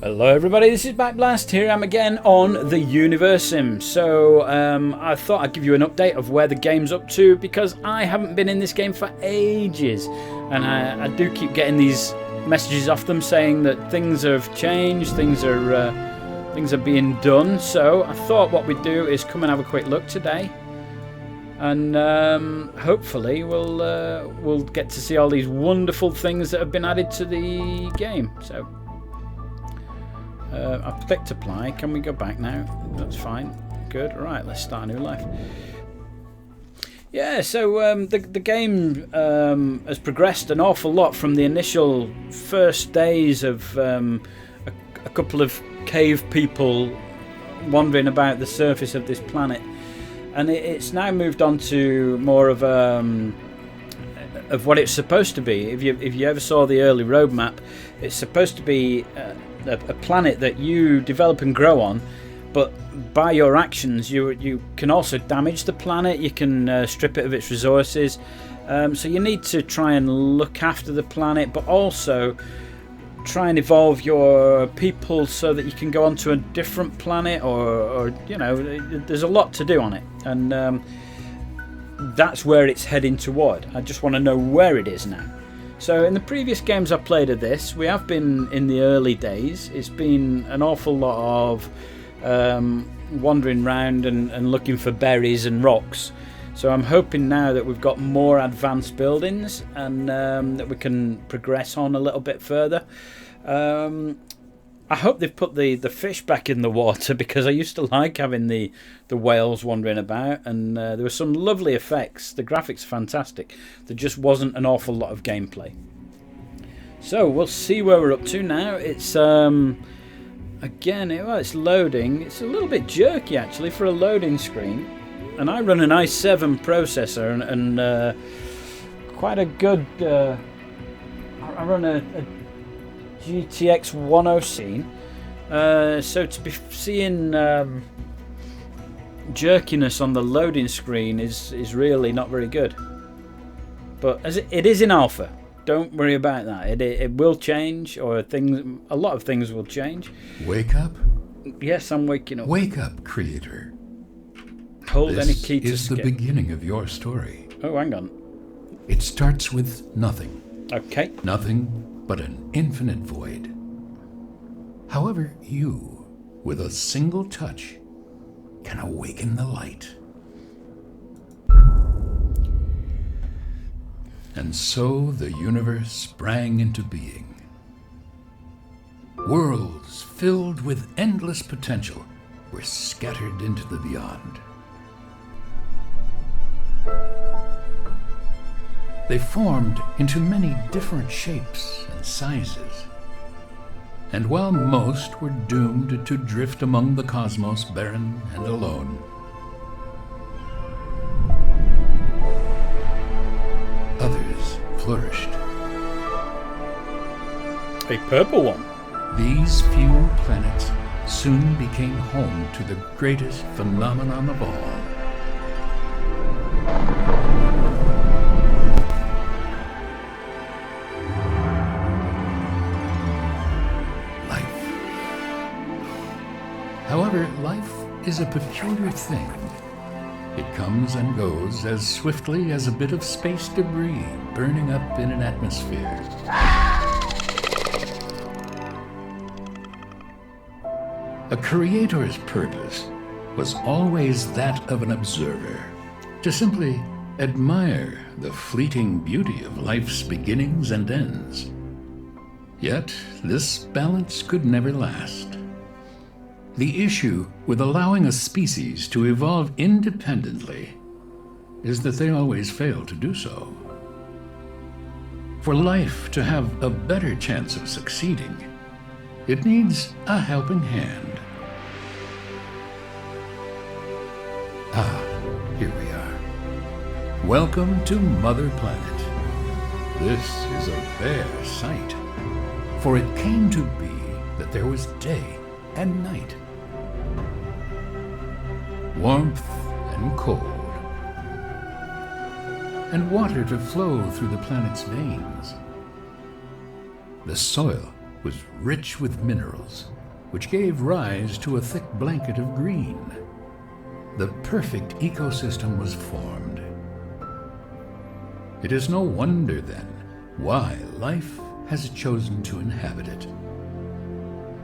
Hello everybody, this is Backblast. Here I am again on the Universim. So I thought I'd give you an update of where the game's up to, because I haven't been in this game for ages, and I do keep getting these messages off them saying that things have changed, things are being done. So I thought what we'd do is come and have a quick look today, and hopefully we'll get to see all these wonderful things that have been added to the game. So I've clicked apply. Can we go back now? That's fine. Good. Right, let's start a new life. Yeah, so the game has progressed an awful lot from the initial first days of a couple of cave people wandering about the surface of this planet, and it's now moved on to more of what it's supposed to be. If you ever saw the early roadmap, it's supposed to be a planet that you develop and grow on, but by your actions you can also damage the planet. You can strip it of its resources, so you need to try and look after the planet, but also try and evolve your people so that you can go onto a different planet, or you know, there's a lot to do on it, and that's where it's heading toward. I just want to know where it is now. So in the previous games I've played of this, we have been in the early days. It's been an awful lot of wandering around and looking for berries and rocks. So I'm hoping now that we've got more advanced buildings, and that we can progress on a little bit further. I hope they've put the fish back in the water, because I used to like having the whales wandering about, and there were some lovely effects. The graphics are fantastic. There just wasn't an awful lot of gameplay. So we'll see where we're up to now. It's again, it's loading. It's a little bit jerky actually for a loading screen, and I run an i7 processor and quite a good. I run a GTX 1060, so to be seeing jerkiness on the loading screen is really not very good. But as it is in alpha, don't worry about that. It will change, or a lot of things will change. Wake up? Yes, I'm waking up. Wake up, creator. Hold any key to This is the beginning of your story. Oh, hang on. It starts with nothing. Okay. Nothing but an infinite void. However, you, with a single touch, can awaken the light. And so the universe sprang into being. Worlds filled with endless potential were scattered into the beyond. They formed into many different shapes and sizes. And while most were doomed to drift among the cosmos barren and alone, others flourished. A purple one. These few planets soon became home to the greatest phenomenon of all. However, life is a peculiar thing. It comes and goes as swiftly as a bit of space debris burning up in an atmosphere. A creator's purpose was always that of an observer, to simply admire the fleeting beauty of life's beginnings and ends. Yet this balance could never last. The issue with allowing a species to evolve independently is that they always fail to do so. For life to have a better chance of succeeding, it needs a helping hand. Here we are. Welcome to Mother Planet. This is a fair sight, for it came to be that there was day and night, warmth and cold, and water to flow through the planet's veins. The soil was rich with minerals, which gave rise to a thick blanket of green. The perfect ecosystem was formed. It is no wonder, then, why life has chosen to inhabit it.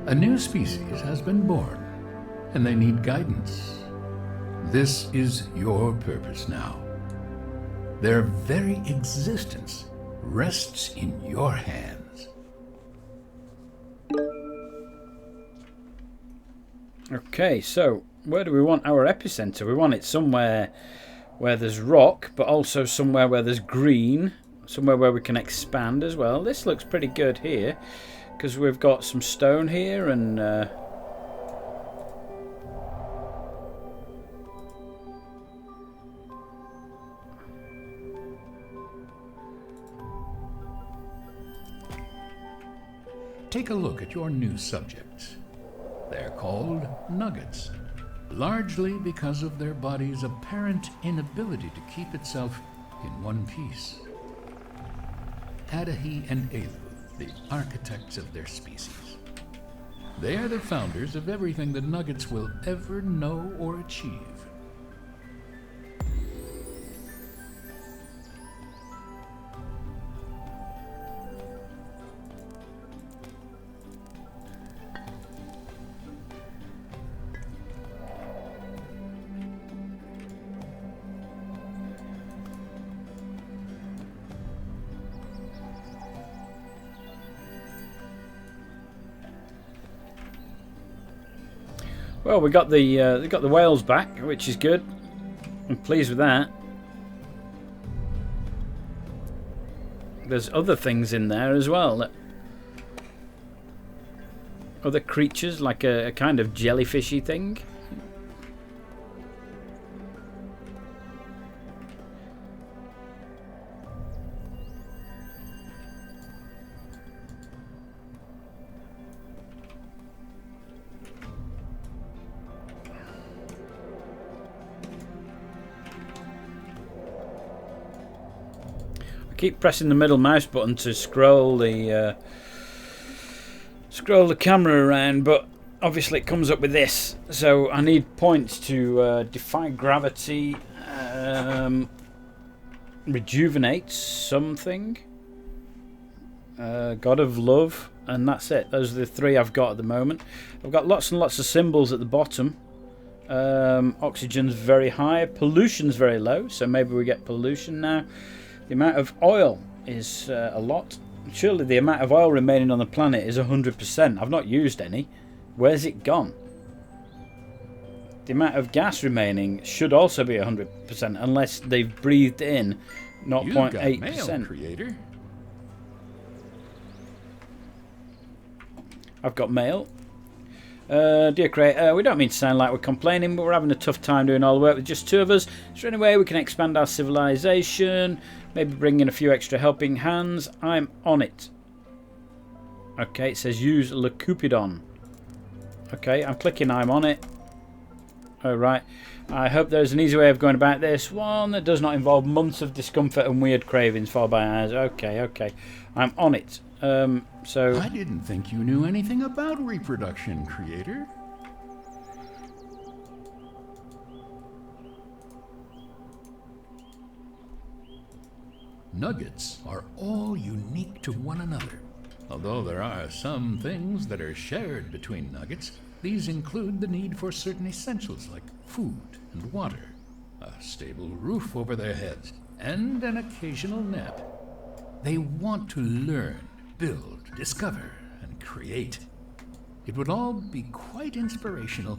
A new species has been born, and they need guidance. This is your purpose now. Their very existence rests in your hands. Okay, so where do we want our epicenter? We want it somewhere where there's rock, but also somewhere where there's green, somewhere where we can expand as well. This looks pretty good here, because we've got some stone here and... Take a look at your new subjects. They're called nuggets, largely because of their body's apparent inability to keep itself in one piece. Adahi and Elu, the architects of their species. They are the founders of everything the nuggets will ever know or achieve. Well, we got the whales back, which is good. I'm pleased with that. There's other things in there as well. Other creatures, like a kind of jellyfishy thing. Keep pressing the middle mouse button to scroll the camera around, but obviously it comes up with this. So I need points to defy gravity, rejuvenate something, God of Love, and that's it. Those are the three I've got at the moment. I've got lots and lots of symbols at the bottom. Oxygen's very high, pollution's very low, so maybe we get pollution now. The amount of oil is a lot. Surely the amount of oil remaining on the planet is 100%. I've not used any. Where's it gone? The amount of gas remaining should also be 100%, unless they've breathed in 0.8%. Creator. I've got mail. Dear Creator, we don't mean to sound like we're complaining, but we're having a tough time doing all the work with just two of us. Is there any way we can expand our civilization? Maybe bring in a few extra helping hands? I'm on it. Okay, it says use Leucopidon. Okay, I'm clicking I'm on it. Alright. I hope there's an easy way of going about this. One that does not involve months of discomfort and weird cravings followed by hours. Okay. I'm on it. So I didn't think you knew anything about reproduction, Creator. Nuggets are all unique to one another. Although there are some things that are shared between nuggets, these include the need for certain essentials like food and water, a stable roof over their heads, and an occasional nap. They want to learn, build, discover, and create. It would all be quite inspirational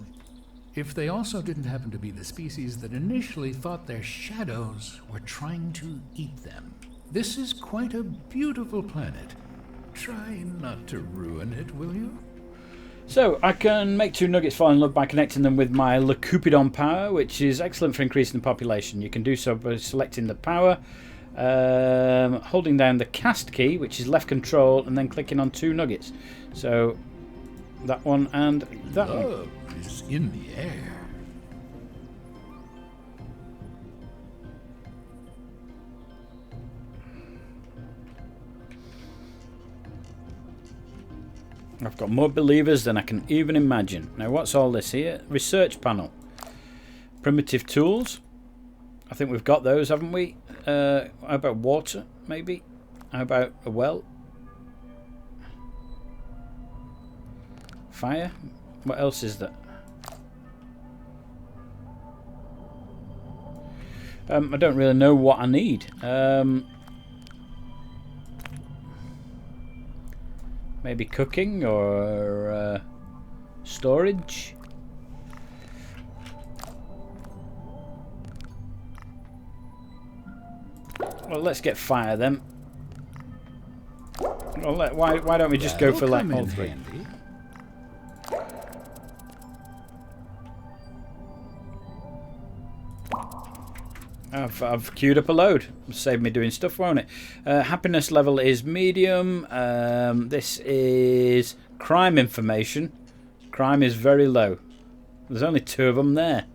if they also didn't happen to be the species that initially thought their shadows were trying to eat them. This is quite a beautiful planet. Try not to ruin it, will you? So, I can make two nuggets fall in love by connecting them with my Leucopidon power, which is excellent for increasing the population. You can do so by selecting the power, holding down the cast key, which is left control, and then clicking on two nuggets. So, that one and that one. Love is in the air. I've got more believers than I can even imagine. Now, what's all this here? Research panel. Primitive tools. I think we've got those, haven't we? How about water, maybe? How about a well? Fire? What else is there? I don't really know what I need. Maybe cooking or storage. Well, let's get fire then. Well, why don't we just go for like all three? I've queued up a load. Save me doing stuff, won't it? Happiness level is medium. This is crime information. Crime is very low. There's only 2 of them there.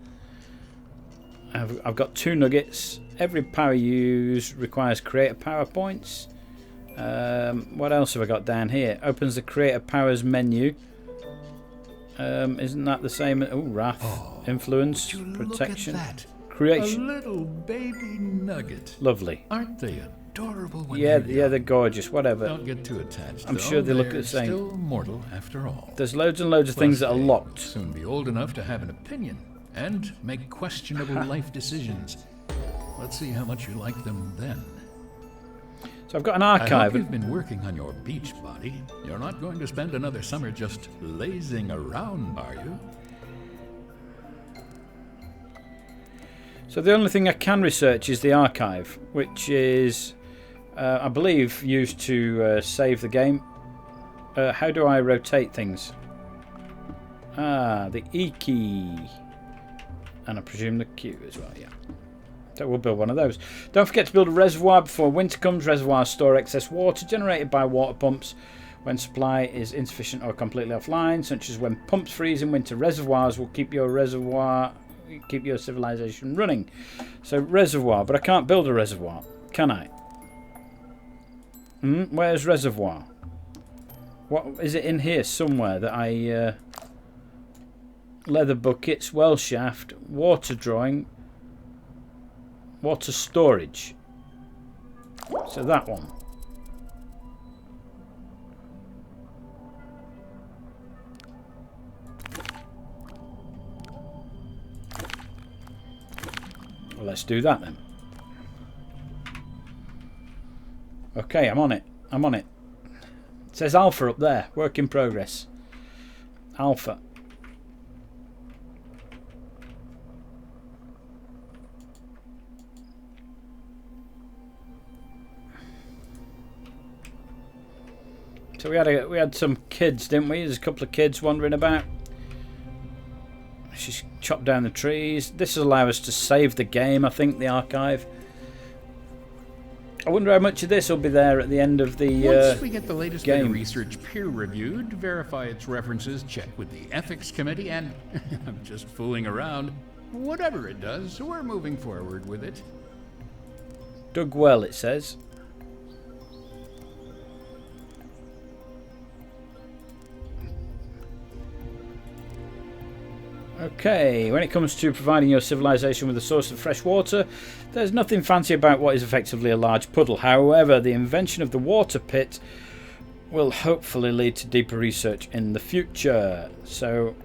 I've got 2 nuggets. Every power used requires creator power points. What else have I got down here? Opens the creator powers menu. Isn't that the same? Oh, wrath, influence, protection. Creation. A little baby nugget. Lovely. Aren't they adorable? When yeah, they're they're gorgeous. Whatever. Don't get too attached. I'm sure they look the same. Still mortal after all. There's loads and loads of things that are locked. Soon be old enough to have an opinion and make questionable life decisions. Let's see how much you like them then. So I've got an I archive. hope you've been working on your beach body. You're not going to spend another summer just lazing around, are you? So the only thing I can research is the archive, which is, I believe, used to save the game. How do I rotate things? Ah, the E key. And I presume the Q as well, yeah. So we'll build one of those. Don't forget to build a reservoir before winter comes. Reservoirs store excess water generated by water pumps when supply is insufficient or completely offline, such as when pumps freeze in winter. Reservoirs will keep your civilization running. So reservoir, but I can't build a reservoir, can I? Where's reservoir? What is it in here somewhere that I leather buckets, well shaft, water drawing, water storage. So that one. Well, let's do that then. Okay, I'm on it. I'm on it. It says alpha up there. Work in progress. Alpha. So we had some kids, didn't we? There's a couple of kids wandering about. She's chopped down the trees. This will allow us to save the game, I think, the archive. I wonder how much of this will be there at the end of the Once we get the latest bit game. of research peer-reviewed, verify its references, check with the ethics committee, and I'm just fooling around. Whatever it does, we're moving forward with it. Dug well, it says. Okay, when it comes to providing your civilization with a source of fresh water, there's nothing fancy about what is effectively a large puddle. However, the invention of the water pit will hopefully lead to deeper research in the future. So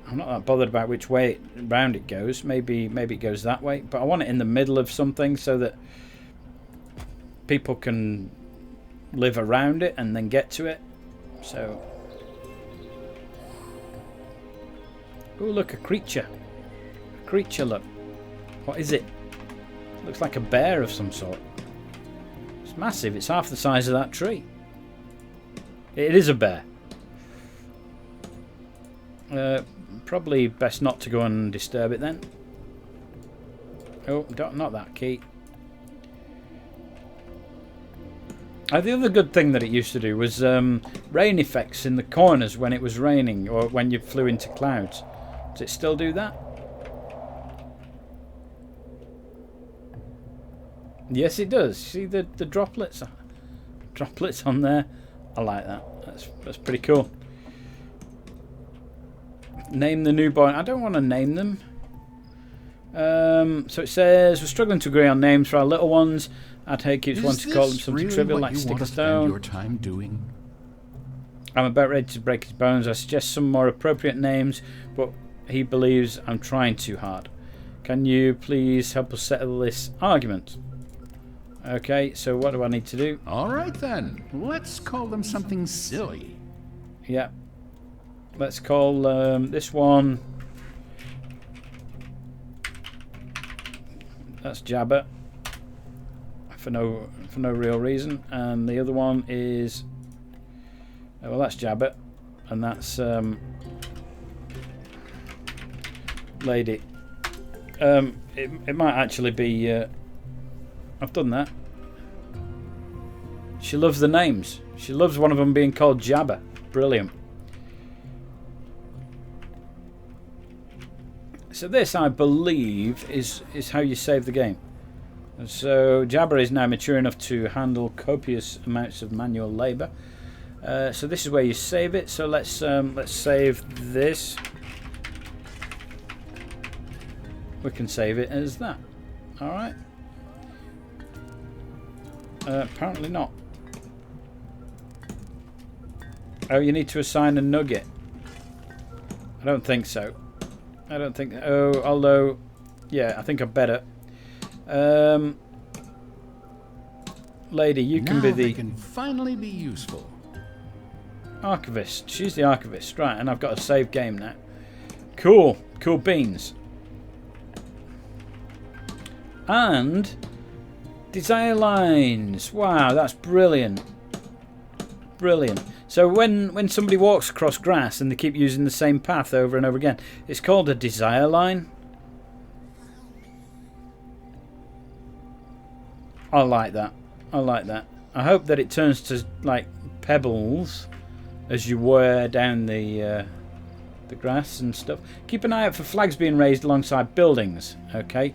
I'm not that bothered about which way round it goes. Maybe it goes that way, but I want it in the middle of something so that people can live around it and then get to it. So, oh, look, a creature. A creature, look. What is it? Looks like a bear of some sort. It's massive. It's half the size of that tree. It is a bear. Probably best not to go and disturb it then. Oh, not that key. The other good thing that it used to do was rain effects in the corners when it was raining or when you flew into clouds. Does it still do that? Yes, it does. See the droplets on there? I like that. That's pretty cool. Name the new boy. I don't want to name them. So it says we're struggling to agree on names for our little ones. Our head keeps wanting to call them something trivial like stick and stone. Your time doing? I'm about ready to break his bones. I suggest some more appropriate names, but he believes I'm trying too hard. Can you please help us settle this argument? Okay, so what do I need to do? All right then. Let's call them something silly. Yeah. Let's call this one. That's Jabba. For no real reason. And the other one is, well, that's Jabba, and that's Lady. It might actually be. I've done that. She loves the names. She loves one of them being called Jabba. Brilliant. So this, I believe, is how you save the game. So Jabba is now mature enough to handle copious amounts of manual labour. So this is where you save it. So let's save this. We can save it as that. All right. Apparently not. Oh, you need to assign a nugget. I don't think so. I don't think. Oh, although, yeah, I think I better. Lady, you can be the. They can finally be useful. Archivist. She's the archivist, right? And I've got a save game now. Cool, cool beans. And desire lines. Wow, that's brilliant. Brilliant. So when somebody walks across grass and they keep using the same path over and over again, it's called a desire line. I like that. I like that. I hope that it turns to like pebbles as you wear down the grass and stuff. Keep an eye out for flags being raised alongside buildings. Okay.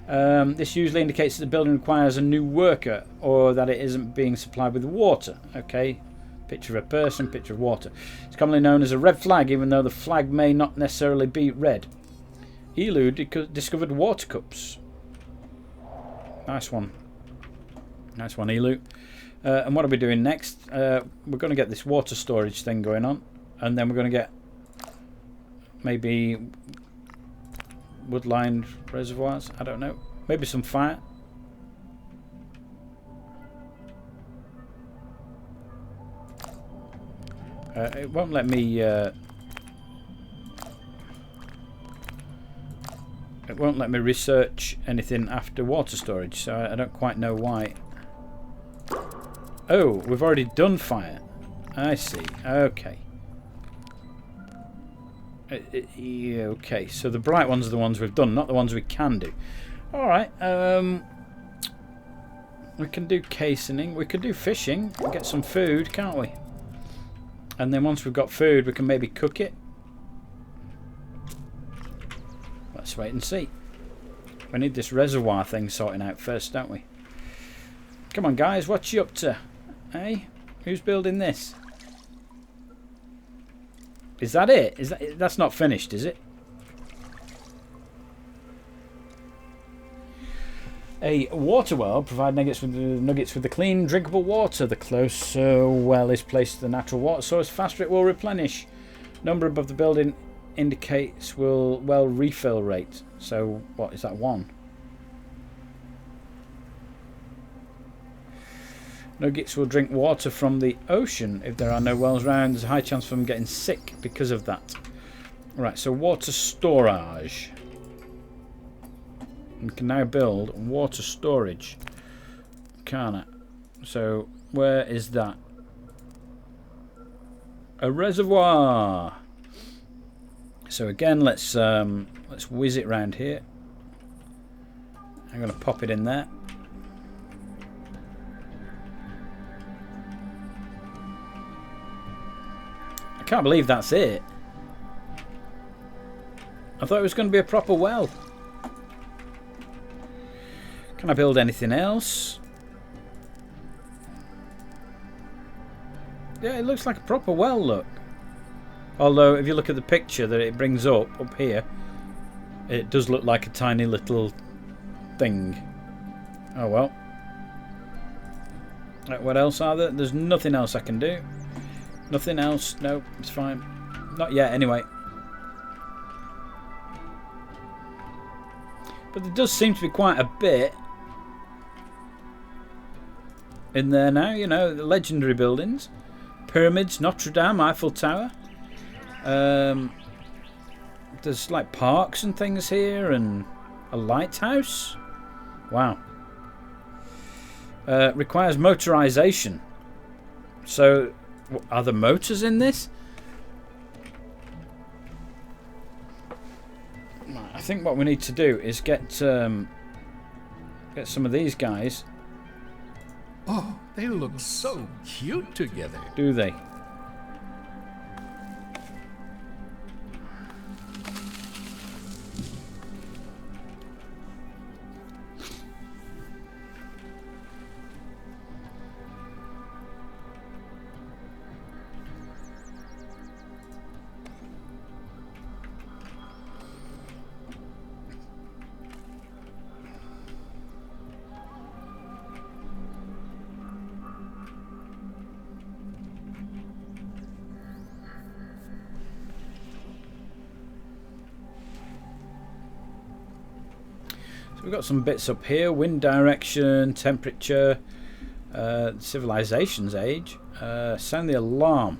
This usually indicates that the building requires a new worker or that it isn't being supplied with water. Okay. Picture of a person, picture of water. It's commonly known as a red flag, even though the flag may not necessarily be red. Elu discovered water cups. Nice one. Nice one, Elu. And what are we doing next? We're going to get this water storage thing going on. And then we're going to get maybe wood-lined reservoirs. I don't know. Maybe some fire. It won't let me. It won't let me research anything after water storage, so I don't quite know why. Oh, we've already done fire. I see. Okay. Okay, so the bright ones are the ones we've done, not the ones we can do. All right. We can do casening. We could do fishing. We'll get some food, can't we? And then once we've got food, we can maybe cook it. Let's wait and see. We need this reservoir thing sorting out first, don't we? Come on, guys. What you up to? Hey? Who's building this? Is that it? That's not finished, is it? A water well provide nuggets with the clean, drinkable water. The closer well is placed to the natural water source, faster it will replenish. Number above the building indicates well refill rate. So what is that, 1? Nuggets will drink water from the ocean. If there are no wells around, there's a high chance of them getting sick because of that. Right, so water storage. We can now build water storage. Can it? So where is that? A reservoir. So again, let's whiz it round here. I'm going to pop it in there. I can't believe that's it. I thought it was going to be a proper well. Can I build anything else? Yeah, it looks like a proper well, look. Although, if you look at the picture that it brings up here, it does look like a tiny little thing. Oh well. Right, what else are there? There's nothing else I can do. Nothing else. No, it's fine. Not yet, anyway. But there does seem to be quite a bit in there now. You know, the legendary buildings. Pyramids, Notre Dame, Eiffel Tower. There's like parks and things here, and a lighthouse. Wow. Requires motorization. So, are there motors in this? I think what we need to do is get some of these guys. Oh, they look so cute together. Do they? So we've got some bits up here. Wind direction, temperature, civilization's age. Sound the alarm.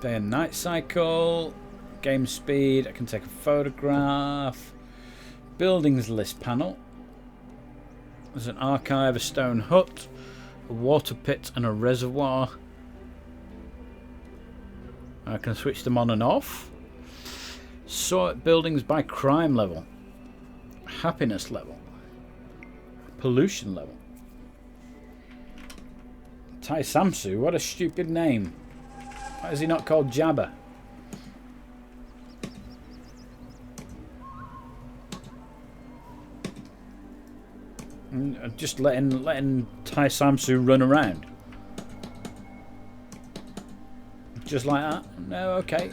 Day and night cycle. Game speed. I can take a photograph. Buildings list panel. There's an archive, a stone hut, a water pit and a reservoir. I can switch them on and off. Sort buildings by crime level, happiness level, pollution level. Tai Samsu, what a stupid name. Why is he not called Jabba? Just letting Tai Samsu run around. Just like that? No, okay.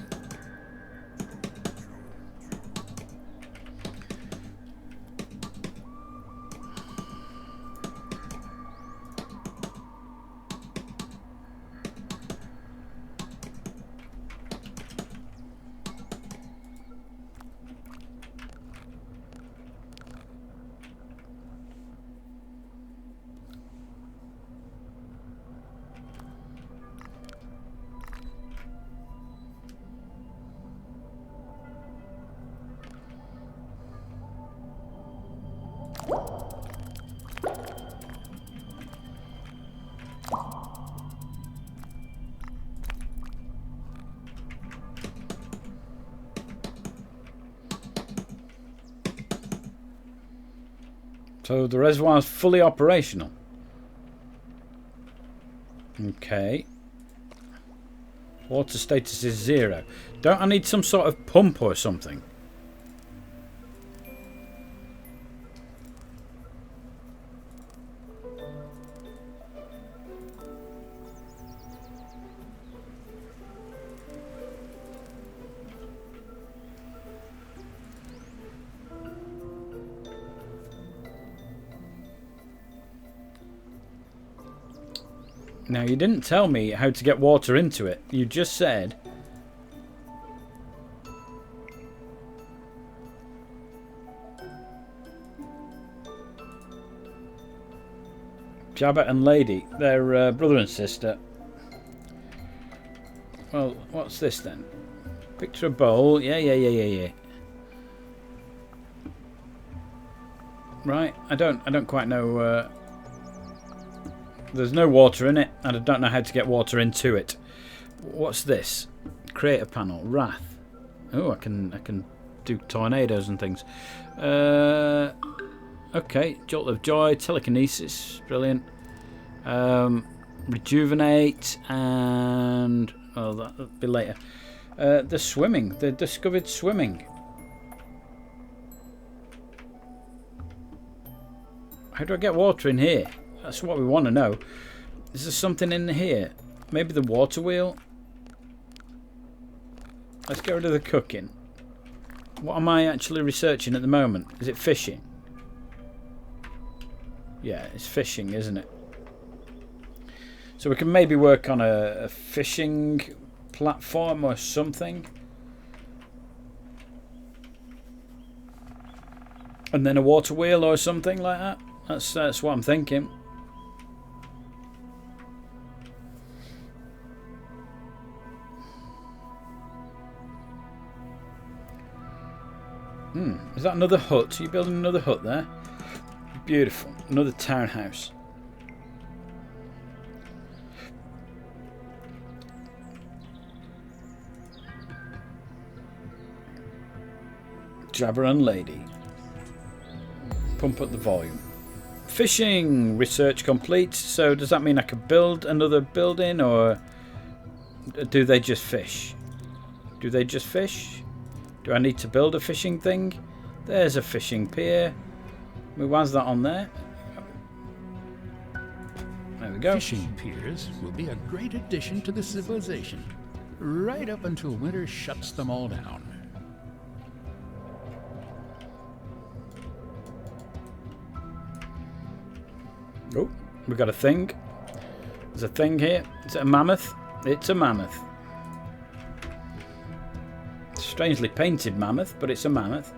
So the reservoir is fully operational. Okay. Water status is 0. Don't I need some sort of pump or something? Now, you didn't tell me how to get water into it. You just said... Jabba and Lady. They're brother and sister. Well, what's this then? Picture a bowl. Yeah. Right. I don't quite know... There's no water in it, and I don't know how to get water into it. What's this? Creator panel, Wrath. Oh, I can do tornadoes and things. Okay, Jolt of Joy, Telekinesis, brilliant. Rejuvenate, and oh, that'll be later. The swimming, the discovered swimming. How do I get water in here? That's what we want to know. Is there something in here? Maybe the water wheel? Let's get rid of the cooking. What am I actually researching at the moment? Is it fishing? Yeah, it's fishing, isn't it? So we can maybe work on a fishing platform or something. And then a water wheel or something like that. That's what I'm thinking. Is that another hut? Are you building another hut there? Beautiful. Another townhouse. Jabber and lady. Pump up the volume. Fishing! Research complete. So does that mean I could build another building, or do they just fish? Do they just fish? Do I need to build a fishing thing? There's a fishing pier. Why's that on there? There we go. Fishing piers will be a great addition to the civilization, right up until winter shuts them all down. Oh, we got a thing. There's a thing here. Is it a mammoth? It's a mammoth. Strangely painted mammoth, but it's a mammoth.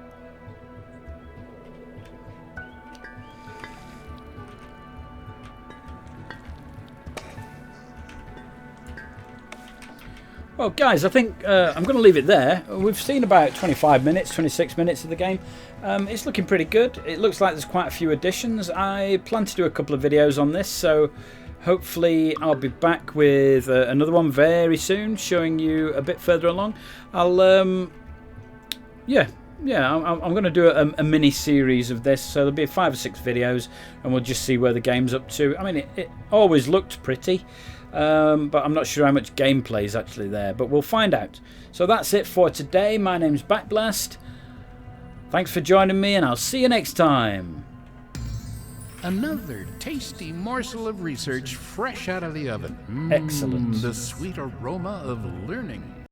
Well, guys, I think I'm going to leave it there. We've seen about 25 minutes, 26 minutes of the game. It's looking pretty good. It looks like there's quite a few additions. I plan to do a couple of videos on this, so hopefully I'll be back with another one very soon, showing you a bit further along. I'm going to do a mini series of this, so there'll be 5 or 6 videos, and we'll just see where the game's up to. I mean, it always looked pretty. But I'm not sure how much gameplay is actually there, but we'll find out. So that's it for today. My name's Backblast. Thanks for joining me, and I'll see you next time. Another tasty morsel of research fresh out of the oven. Excellent. The sweet aroma of learning.